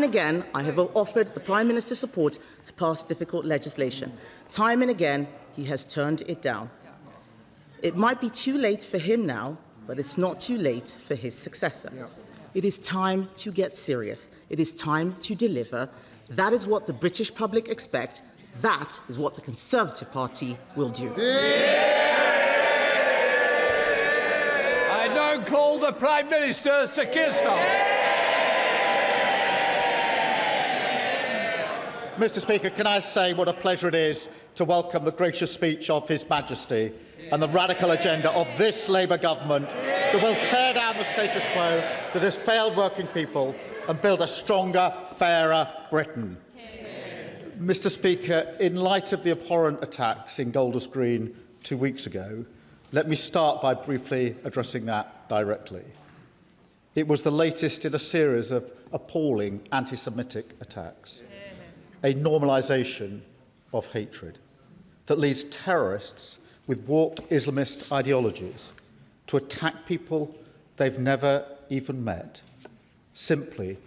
and again, I have offered the Prime Minister support to pass difficult legislation. Time and again, he has turned it down. It might be too late for him now, but it's not too late for his successor. It is time to get serious. It is time to deliver. That is what the British public expect. That is what the Conservative Party will do. I now call the Prime Minister, Sir Keir Starmer. Mr. Speaker, can I say what a pleasure it is to welcome the gracious speech of His Majesty and the radical agenda of this Labour government that will tear down the status quo that has failed working people and build a stronger, fairer Britain. Mr. Speaker, in light of the abhorrent attacks in Golders Green 2 weeks ago, let me start by briefly addressing that directly. It was the latest in a series of appalling anti-Semitic attacks, a normalisation of hatred that leads terrorists with warped Islamist ideologies to attack people they've never even met, simply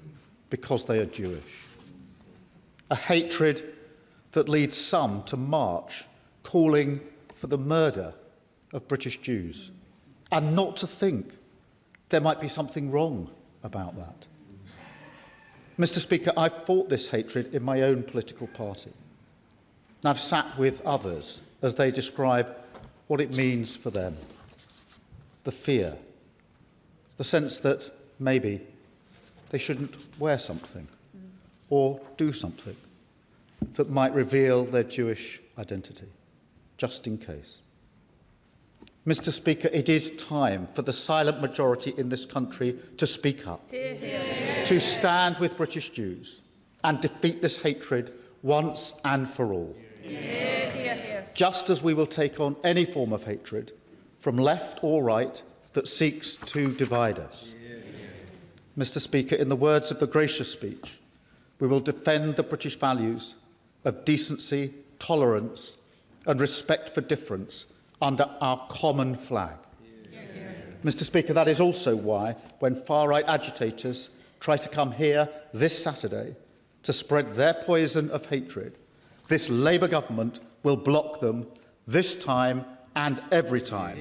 because they are Jewish. A hatred that leads some to march calling for the murder of British Jews, and not to think there might be something wrong about that. Mr. Speaker, I've fought this hatred in my own political party. And I've sat with others as they describe what it means for them. The fear, the sense that maybe they shouldn't wear something or do something that might reveal their Jewish identity, just in case. Mr. Speaker, it is time for the silent majority in this country to speak up, to stand with British Jews and defeat this hatred once and for all. Just as we will take on any form of hatred, from left or right, that seeks to divide us. Mr. Speaker, in the words of the gracious speech, we will defend the British values of decency, tolerance and respect for difference under our common flag. Mr. Speaker, that is also why, when far-right agitators try to come here this Saturday to spread their poison of hatred, this Labour government will block them this time and every time.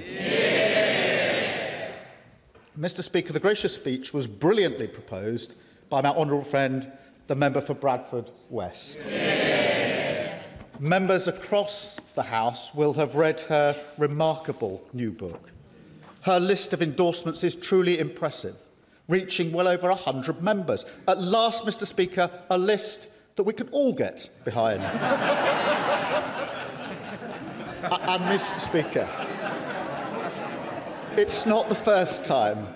Mr. Speaker, the gracious speech was brilliantly proposed by my honourable friend, the member for Bradford West. Members across the House will have read her remarkable new book. Her list of endorsements is truly impressive, reaching well over 100 members. At last, Mr. Speaker, a list that we can all get behind. And, Mr. Speaker, it's not the first time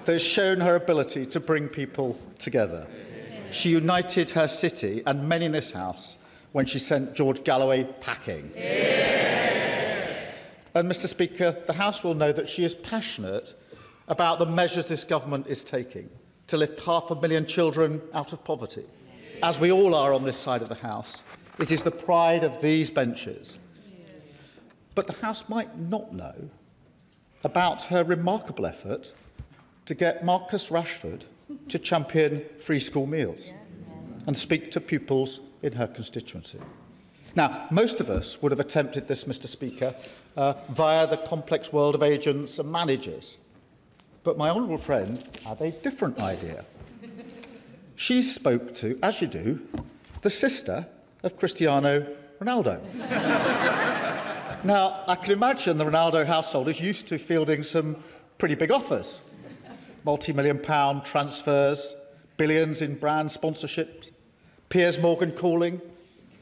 that has shown her ability to bring people together. She united her city and many in this House when she sent George Galloway packing. And, Mr. Speaker, the House will know that she is passionate about the measures this government is taking to lift 500,000 children out of poverty. As we all are on this side of the House, it is the pride of these benches. But the House might not know about her remarkable effort to get Marcus Rashford to champion free school meals and speak to pupils in her constituency. Now, most of us would have attempted this, Mr. Speaker, via the complex world of agents and managers. But my honourable friend had a different idea. She spoke to, as you do, the sister of Cristiano Ronaldo. Now, I can imagine the Ronaldo household is used to fielding some pretty big offers. Multi-million-pound transfers, billions in brand sponsorships, Piers Morgan calling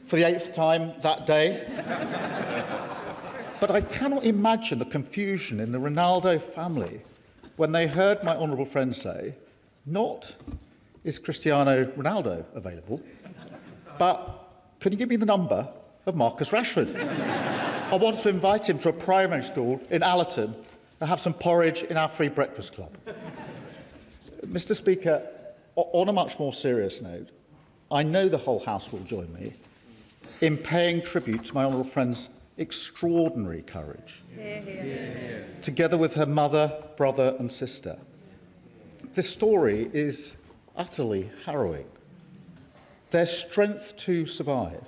for the 8th time that day. But I cannot imagine the confusion in the Ronaldo family when they heard my honourable friend say, not is Cristiano Ronaldo available, but can you give me the number of Marcus Rashford? I want to invite him to a primary school in Allerton and have some porridge in our free breakfast club. Mr. Speaker, on a much more serious note, I know the whole House will join me in paying tribute to my honourable friend's extraordinary courage, together with her mother, brother and sister. This story is utterly harrowing. Their strength to survive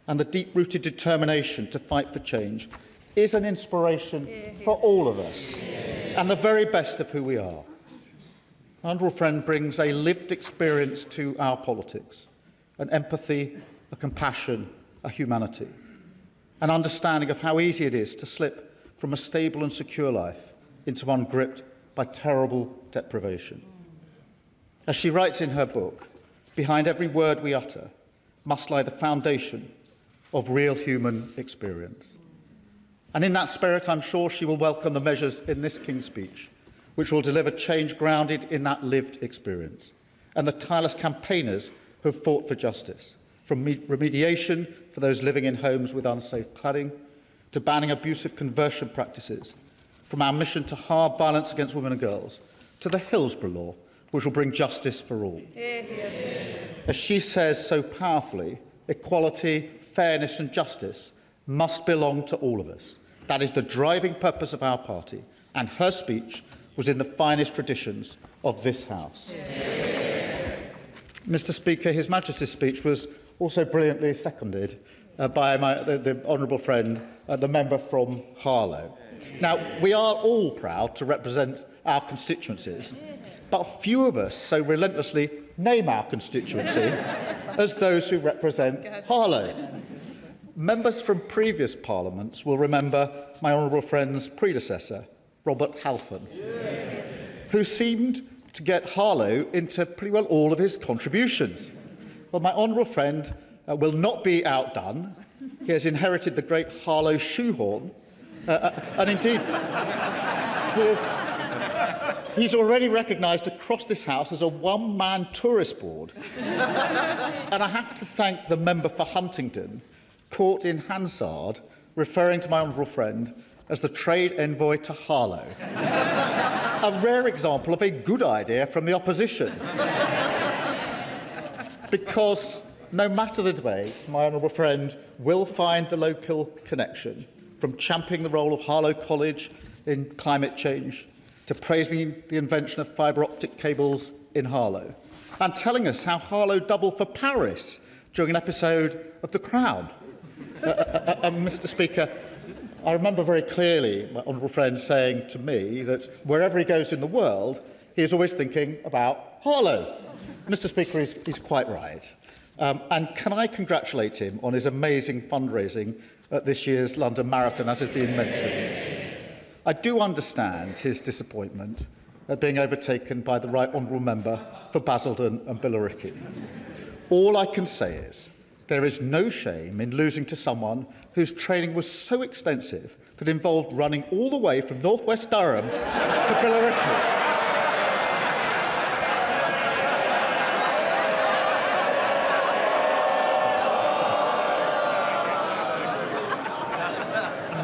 and the deep-rooted determination to fight for change is an inspiration for all of us and the very best of who we are. My honourable friend brings a lived experience to our politics, an empathy, a compassion, a humanity, an understanding of how easy it is to slip from a stable and secure life into one gripped by terrible deprivation. As she writes in her book, behind every word we utter must lie the foundation of real human experience. And in that spirit, I'm sure she will welcome the measures in this King's speech, which will deliver change grounded in that lived experience, and the tireless campaigners who have fought for justice, from remediation for those living in homes with unsafe cladding, to banning abusive conversion practices, from our mission to halve violence against women and girls, to the Hillsborough Law, which will bring justice for all. As she says so powerfully, equality, fairness and justice must belong to all of us. That is the driving purpose of our party, and her speech was in the finest traditions of this House. Mr. Speaker, His Majesty's speech was also brilliantly seconded by the honourable friend, the member from Harlow. Now, we are all proud to represent our constituencies, but few of us so relentlessly name our constituency as those who represent Harlow. Members from previous parliaments will remember my honourable friend's predecessor, Robert Halfon, who seemed to get Harlow into pretty well all of his contributions. Well, my honourable friend will not be outdone. He has inherited the great Harlow shoehorn, and indeed, he's already recognised across this House as a one-man tourist board. And I have to thank the member for Huntingdon, caught in Hansard, referring to my honourable friend as the trade envoy to Harlow. A rare example of a good idea from the opposition. Because no matter the debate, my honourable friend will find the local connection, from championing the role of Harlow College in climate change to praising the invention of fibre optic cables in Harlow, and telling us how Harlow doubled for Paris during an episode of The Crown. Mr. Speaker, I remember very clearly my honourable friend saying to me that wherever he goes in the world, he is always thinking about Harlow. Mr. Speaker, he's quite right. And can I congratulate him on his amazing fundraising at this year's London Marathon, as has been mentioned. I do understand his disappointment at being overtaken by the right honourable member for Basildon and Billericay. All I can say is there is no shame in losing to someone whose training was so extensive that it involved running all the way from northwest Durham to Billericay.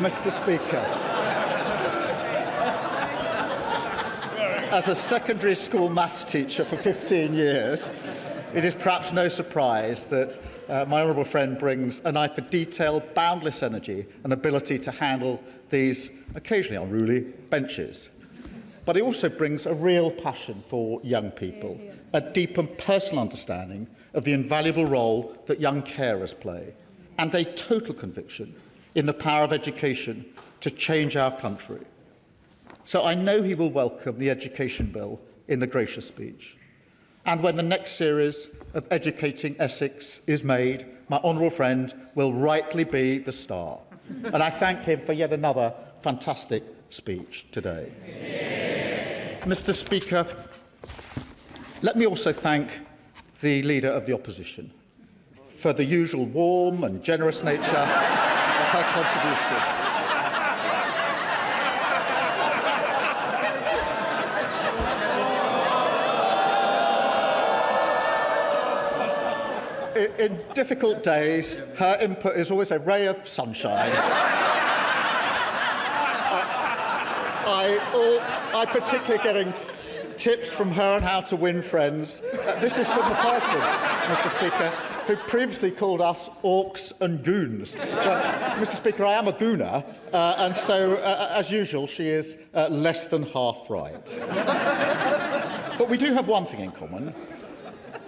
Mr. Speaker, as a secondary school maths teacher for 15 years, it is perhaps no surprise that my honourable friend brings an eye for detail, boundless energy and ability to handle these occasionally unruly benches. But he also brings a real passion for young people, a deep and personal understanding of the invaluable role that young carers play, and a total conviction in the power of education to change our country. So I know he will welcome the education bill in the gracious speech. And when the next series of Educating Essex is made, my honourable friend will rightly be the star. And I thank him for yet another fantastic speech today. Mr. Speaker, let me also thank the Leader of the Opposition for the usual warm and generous nature of her contribution. In difficult days, her input is always a ray of sunshine. I particularly getting tips from her on how to win friends. This is from the person, Mr. Speaker, who previously called us orcs and goons. But, Mr. Speaker, I am a gooner, and so, as usual, she is less than half right. But we do have one thing in common.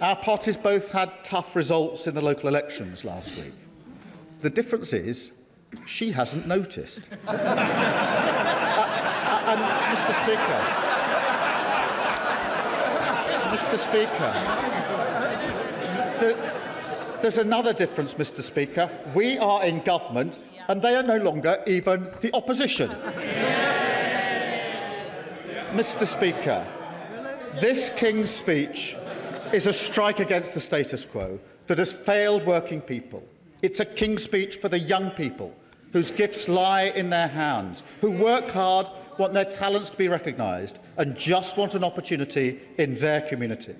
Our parties both had tough results in the local elections last week. The difference is she hasn't noticed. And, Mr. Speaker, there's another difference, Mr. Speaker. We are in government and they are no longer even the opposition. Mr. Speaker, this King's speech is a strike against the status quo that has failed working people. It's a King's speech for the young people whose gifts lie in their hands, who work hard, want their talents to be recognised and just want an opportunity in their community.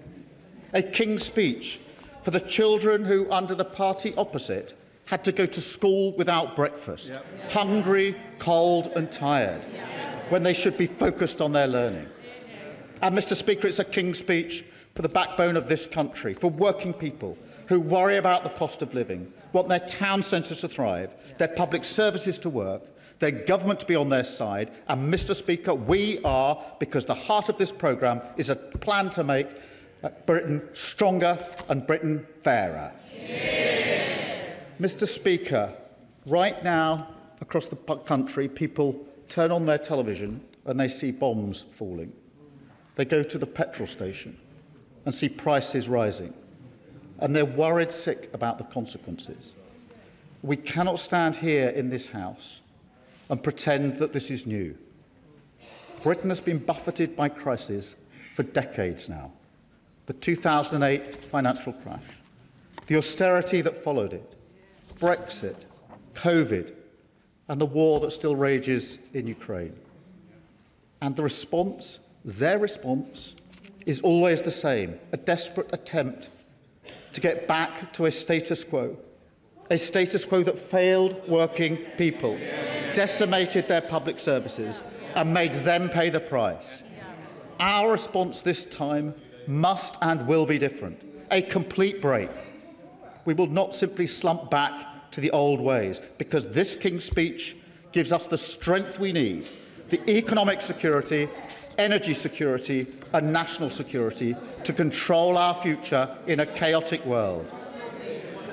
A King's speech for the children who, under the party opposite, had to go to school without breakfast, hungry, cold and tired, when they should be focused on their learning. And, Mr. Speaker, it's a King's speech for the backbone of this country, for working people who worry about the cost of living, want their town centres to thrive, their public services to work, their government to be on their side. And, Mr. Speaker, we are, because the heart of this programme is a plan to make Britain stronger and Britain fairer. Yeah. Mr. Speaker, right now across the country, people turn on their television and they see bombs falling. They go to the petrol station and see prices rising, and they're worried sick about the consequences. We cannot stand here in this House and pretend that this is new. Britain has been buffeted by crises for decades now. The 2008 financial crash, the austerity that followed it, Brexit, COVID, and the war that still rages in Ukraine. And the response, their response, is always the same: a desperate attempt to get back to a status quo that failed working people, decimated their public services and made them pay the price. Our response this time must and will be different, a complete break. We will not simply slump back to the old ways, because this King's speech gives us the strength we need, the economic security, energy security and national security to control our future in a chaotic world.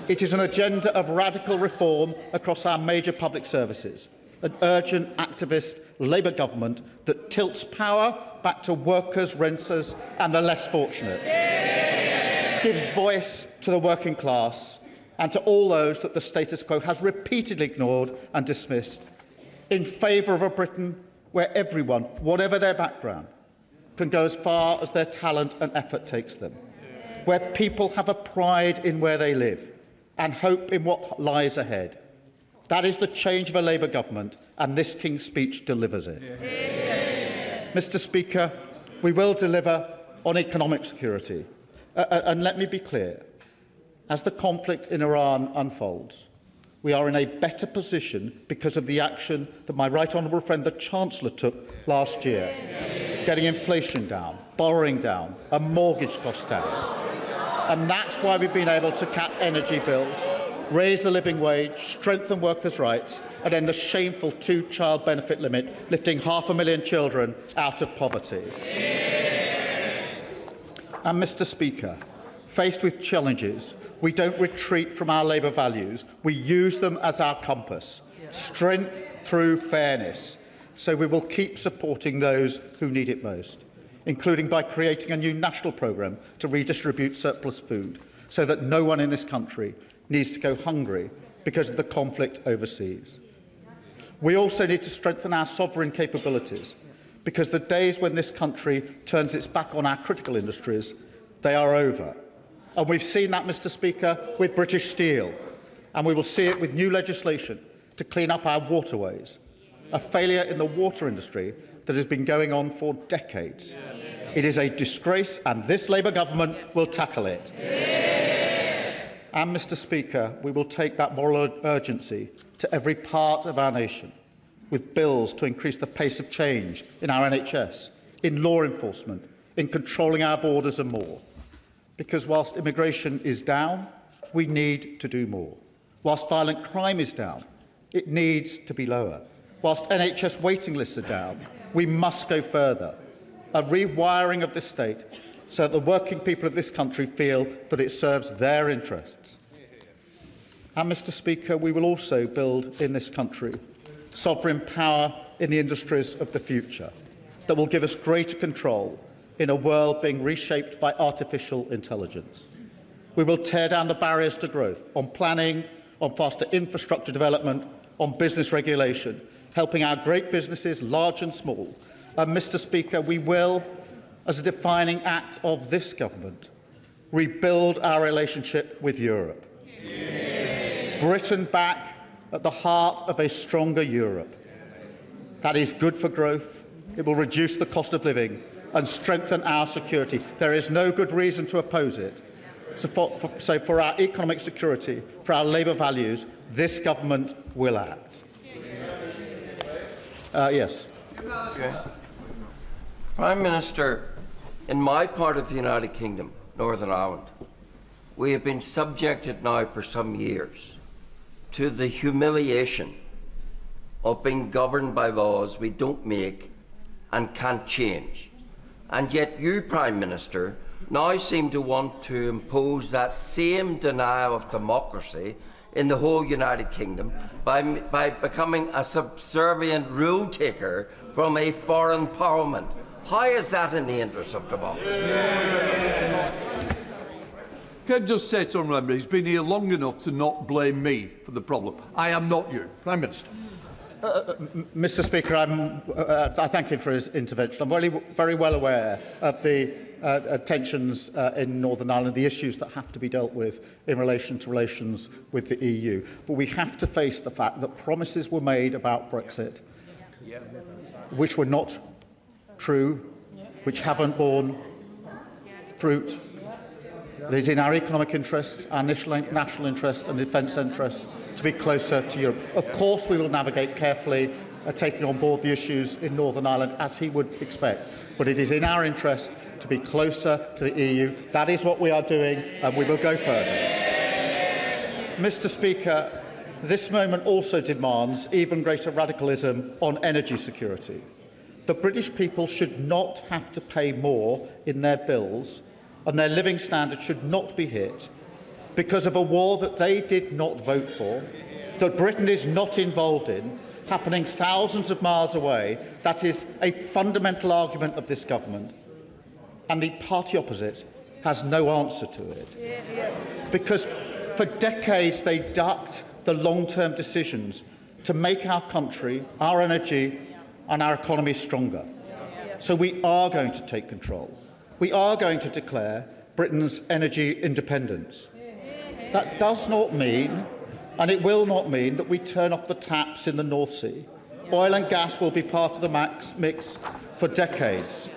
It is an agenda of radical reform across our major public services, an urgent activist Labour government that tilts power back to workers, renters and the less fortunate, gives voice to the working class and to all those that the status quo has repeatedly ignored and dismissed, in favour of a Britain where everyone, whatever their background, can go as far as their talent and effort takes them, where people have a pride in where they live and hope in what lies ahead. That is the change of a Labour government, and this King's speech delivers it. Mr. Speaker, we will deliver on economic security. And let me be clear, as the conflict in Iran unfolds, we are in a better position because of the action that my right honourable friend, the Chancellor, took last year, getting inflation down, borrowing down, and mortgage costs down. And that's why we've been able to cap energy bills, raise the living wage, strengthen workers' rights, and end the shameful two-child benefit limit, lifting 500,000 children out of poverty. And, Mr. Speaker, faced with challenges, we don't retreat from our Labour values. We use them as our compass. Strength through fairness. So we will keep supporting those who need it most, including by creating a new national programme to redistribute surplus food, so that no one in this country needs to go hungry because of the conflict overseas. We also need to strengthen our sovereign capabilities, because the days when this country turns its back on our critical industries, they are over. And we've seen that, Mr. Speaker, with British Steel, and we will see it with new legislation to clean up our waterways, a failure in the water industry that has been going on for decades. It is a disgrace, and this Labour government will tackle it. And, Mr. Speaker, we will take that moral urgency to every part of our nation, with bills to increase the pace of change in our NHS, in law enforcement, in controlling our borders and more. Because whilst immigration is down, we need to do more. Whilst violent crime is down, it needs to be lower. Whilst NHS waiting lists are down, we must go further. A rewiring of the state so that the working people of this country feel that it serves their interests. And, Mr. Speaker, we will also build in this country sovereign power in the industries of the future that will give us greater control in a world being reshaped by artificial intelligence. We will tear down the barriers to growth on planning, on faster infrastructure development, on business regulation, helping our great businesses, large and small. And, Mr. Speaker, we will, as a defining act of this government, rebuild our relationship with Europe. Britain back at the heart of a stronger Europe. That is good for growth. It will reduce the cost of living and strengthen our security. There is no good reason to oppose it. So for our economic security, for our Labour values, this government will act. Yes. Okay. Prime Minister, in my part of the United Kingdom, Northern Ireland, we have been subjected now for some years to the humiliation of being governed by laws we don't make and can't change. And yet you, Prime Minister, now seem to want to impose that same denial of democracy in the whole United Kingdom by becoming a subservient rule taker from a foreign parliament. How is that in the interest of democracy? Can I just say to Honourable Member, he's been here long enough to not blame me for the problem. I am not you. Prime Minister. Mr. Speaker, I thank him for his intervention. I'm very well aware of the tensions in Northern Ireland, the issues that have to be dealt with in relation to relations with the EU. But we have to face the fact that promises were made about Brexit, which were not true, which haven't borne fruit. It is in our economic interests, our national interest and defence interests to be closer to Europe. Of course, we will navigate carefully, taking on board the issues in Northern Ireland, as he would expect. But it is in our interest to be closer to the EU. That is what we are doing, and we will go further. Mr. Speaker, this moment also demands even greater radicalism on energy security. The British people should not have to pay more in their bills, and their living standards should not be hit because of a war that they did not vote for, that Britain is not involved in, happening thousands of miles away. That is a fundamental argument of this government, and the party opposite has no answer to it. Because for decades they ducked the long-term decisions to make our country, our energy and our economy stronger. So we are going to take control. We are going to declare Britain's energy independence. That does not mean, and it will not mean, that we turn off the taps in the North Sea. Oil and gas will be part of the mix for decades.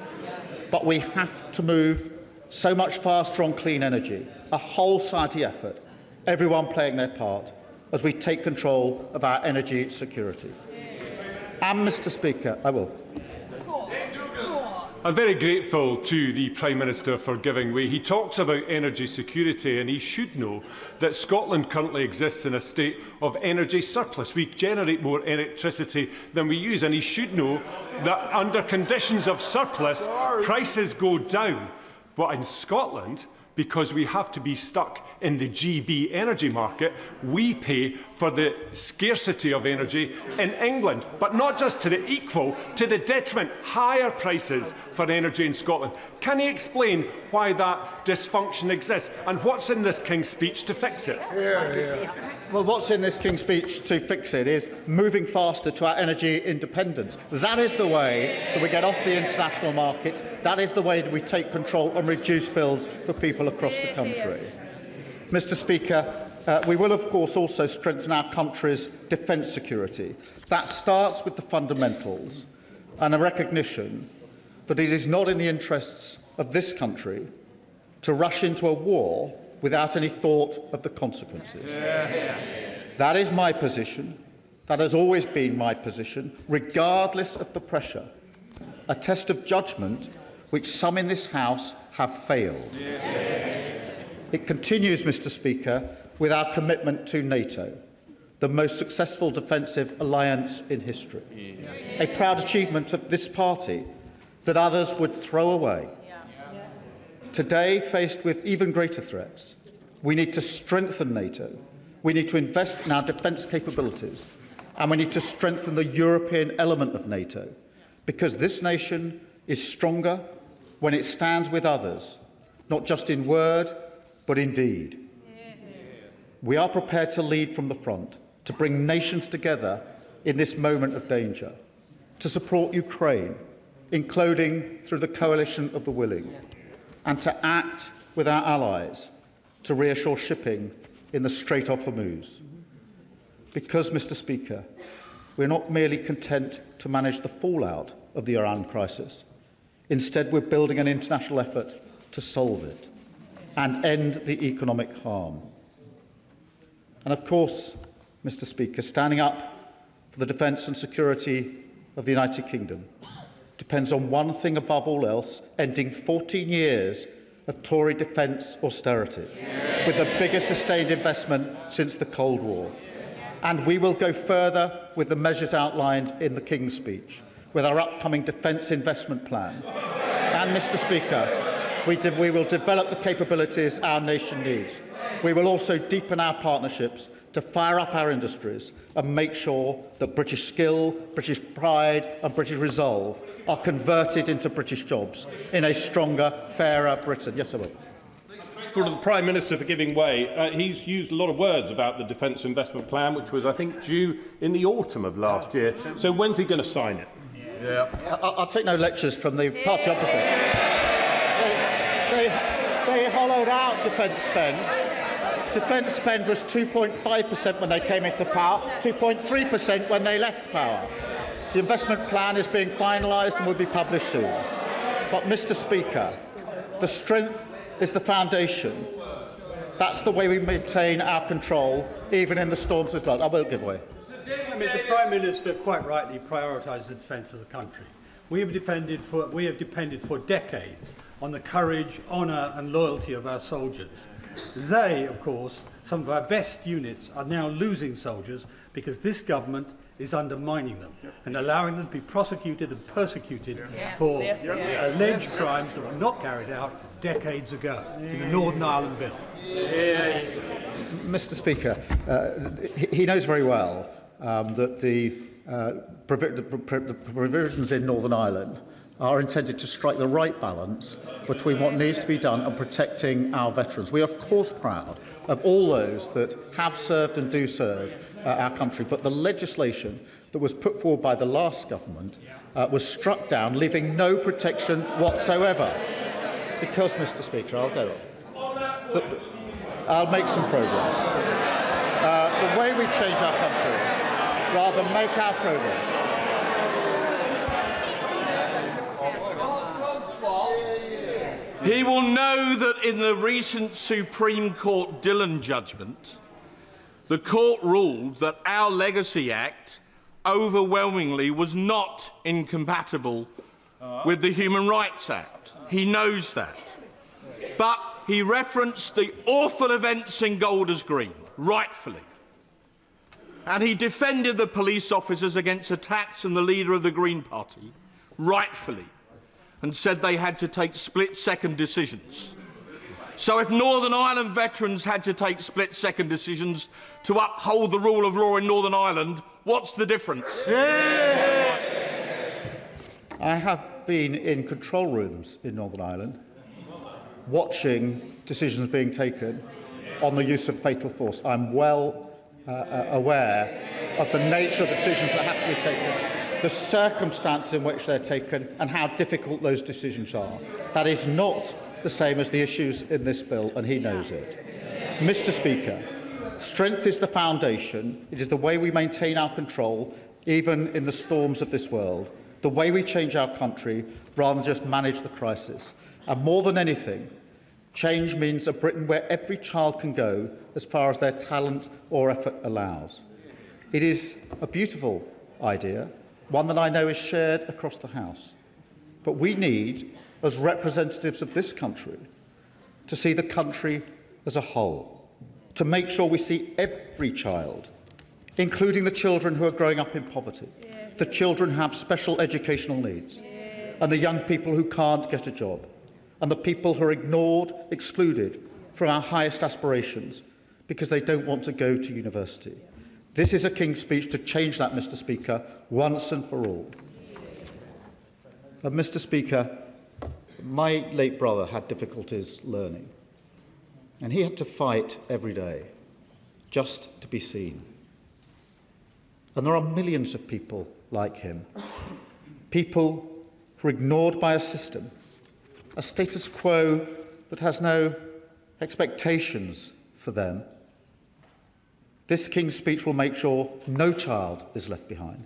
But we have to move so much faster on clean energy, a whole society effort, everyone playing their part, as we take control of our energy security. And, Mr. Speaker, I will. I'm very grateful to the Prime Minister for giving way. He talks about energy security, and he should know that Scotland currently exists in a state of energy surplus. We generate more electricity than we use, and he should know that under conditions of surplus, prices go down. But in Scotland, because we have to be stuck in the GB energy market, we pay for the scarcity of energy in England, but not just to the equal, to the detriment, higher prices for energy in Scotland. Can he explain why that dysfunction exists and what's in this King's speech to fix it? Well, what's in this King's speech to fix it is moving faster to our energy independence. That is the way that we get off the international markets. That is the way that we take control and reduce bills for people across the country. Mr. Speaker, we will, of course, also strengthen our country's defence security. That starts with the fundamentals and a recognition that it is not in the interests of this country to rush into a war without any thought of the consequences. That is my position. That has always been my position, regardless of the pressure. A test of judgment which some in this House have failed. It continues, Mr. Speaker, with our commitment to NATO, the most successful defensive alliance in history. A proud achievement of this party that others would throw away. Today, faced with even greater threats, we need to strengthen NATO, we need to invest in our defence capabilities, and we need to strengthen the European element of NATO, because this nation is stronger when it stands with others, not just in word, but in deed. We are prepared to lead from the front, to bring nations together in this moment of danger, to support Ukraine, including through the coalition of the willing, and to act with our allies to reassure shipping in the Strait of Hormuz. Because, Mr. Speaker, we're not merely content to manage the fallout of the Iran crisis. Instead, we're building an international effort to solve it and end the economic harm. And of course, Mr. Speaker, standing up for the defence and security of the United Kingdom depends on one thing above all else: ending 14 years of Tory defence austerity, with the biggest sustained investment since the Cold War. And we will go further with the measures outlined in the King's speech, with our upcoming defence investment plan. And, Mr. Speaker, we will develop the capabilities our nation needs. We will also deepen our partnerships to fire up our industries and make sure that British skill, British pride and British resolve are converted into British jobs in a stronger, fairer Britain. Yes, I will. To the Prime Minister for giving way. He's used a lot of words about the Defence Investment Plan, which was, I think, due in the autumn of last year. So when's he going to sign it? I'll take no lectures from the party opposite. They hollowed out defence spend. Defence spend was 2.5% when they came into power, 2.3% when they left power. The investment plan is being finalised and will be published soon. But, Mr. Speaker, the strength is the foundation. That's the way we maintain our control, even in the storms of blood. I won't give way. I mean, the Prime Minister quite rightly prioritised the defence of the country. We have depended for decades on the courage, honour and loyalty of our soldiers. They, of course, some of our best units, are now losing soldiers because this government is undermining them and allowing them to be prosecuted and persecuted for alleged crimes that were not carried out decades ago in the Northern Ireland Bill. Mr. Speaker, he knows very well that the provisions in Northern Ireland are intended to strike the right balance between what needs to be done and protecting our veterans. We are, of course, proud of all those that have served and do serve our country, but the legislation that was put forward by the last government was struck down, leaving no protection whatsoever. Because, Mr. Speaker, I'll make some progress. The way we change our country, rather than make our progress, he will know that in the recent Supreme Court Dillon judgment, the court ruled that our Legacy Act overwhelmingly was not incompatible with the Human Rights Act. He knows that. But he referenced the awful events in Golders Green, rightfully. And he defended the police officers against attacks on the leader of the Green Party, rightfully, and said they had to take split-second decisions. So if Northern Ireland veterans had to take split-second decisions to uphold the rule of law in Northern Ireland, what's the difference? I have been in control rooms in Northern Ireland, watching decisions being taken on the use of fatal force. I'm well aware of the nature of the decisions that have to be taken, the circumstances in which they're taken, and how difficult those decisions are. That is not the same as the issues in this bill, and he knows it. Mr. Speaker, strength is the foundation. It is the way we maintain our control, even in the storms of this world, the way we change our country rather than just manage the crisis. And more than anything, change means a Britain where every child can go as far as their talent or effort allows. It is a beautiful idea, one that I know is shared across the House. But we need, as representatives of this country, to see the country as a whole, to make sure we see every child, including the children who are growing up in poverty, the children who have special educational needs, and the young people who can't get a job, and the people who are ignored, excluded from our highest aspirations because they don't want to go to university. This is a King's speech to change that, Mr. Speaker, once and for all. And Mr. Speaker, my late brother had difficulties learning, and he had to fight every day just to be seen. And there are millions of people like him, people who are ignored by a system, a status quo that has no expectations for them. This King's speech will make sure no child is left behind,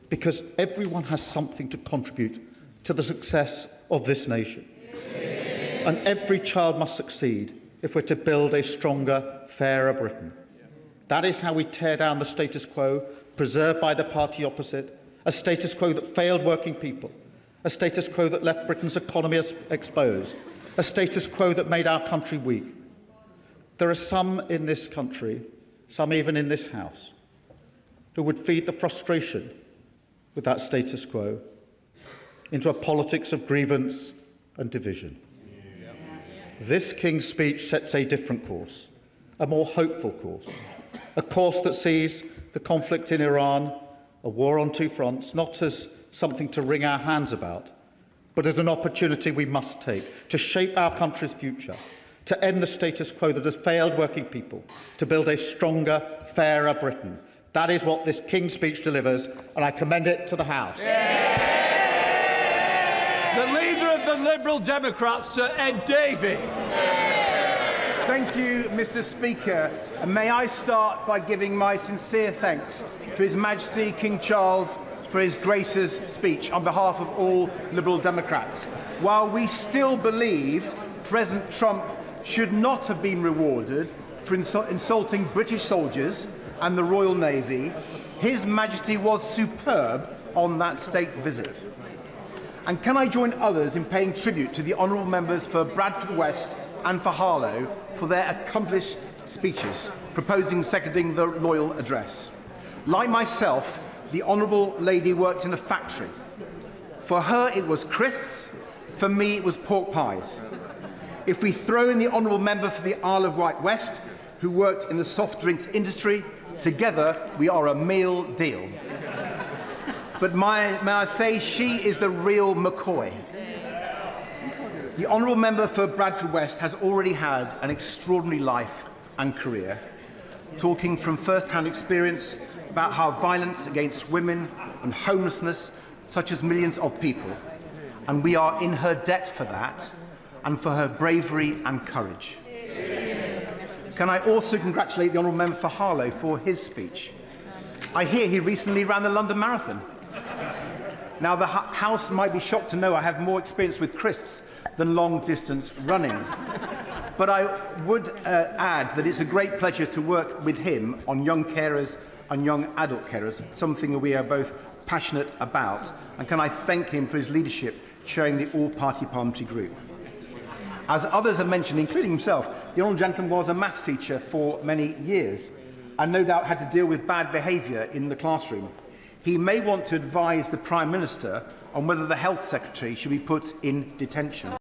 because everyone has something to contribute to the success of this nation. And every child must succeed if we're to build a stronger, fairer Britain. That is how we tear down the status quo preserved by the party opposite, a status quo that failed working people, a status quo that left Britain's economy exposed, a status quo that made our country weak. There are some in this country, some even in this House, who would feed the frustration with that status quo into a politics of grievance and division. This King's speech sets a different course, a more hopeful course, a course that sees the conflict in Iran, a war on two fronts, not as something to wring our hands about, but as an opportunity we must take to shape our country's future, to end the status quo that has failed working people, to build a stronger, fairer Britain. That is what this King's speech delivers, and I commend it to the House. The Leader of the Liberal Democrats, Sir Ed Davey. Thank you, Mr. Speaker. And may I start by giving my sincere thanks to His Majesty King Charles for His Grace's speech on behalf of all Liberal Democrats. While we still believe President Trump should not have been rewarded for insulting British soldiers and the Royal Navy, His Majesty was superb on that state visit. And can I join others in paying tribute to the honourable members for Bradford West and for Harlow for their accomplished speeches, proposing and seconding the Royal Address. Like myself, the honourable lady worked in a factory. For her, it was crisps. For me, it was pork pies. If we throw in the honourable member for the Isle of Wight West, who worked in the soft drinks industry, together we are a meal deal. But may I say, she is the real McCoy. The honourable member for Bradford West has already had an extraordinary life and career, talking from first-hand experience about how violence against women and homelessness touches millions of people, and we are in her debt for that and for her bravery and courage. Can I also congratulate the honourable member for Harlow for his speech? I hear he recently ran the London Marathon. Now, the House might be shocked to know I have more experience with crisps than long-distance running. But I would add that it's a great pleasure to work with him on young carers and young adult carers, something that we are both passionate about. And can I thank him for his leadership chairing the all-party parliamentary group. As others have mentioned, including himself, the honourable gentleman was a maths teacher for many years and no doubt had to deal with bad behaviour in the classroom. He may want to advise the Prime Minister on whether the Health Secretary should be put in detention.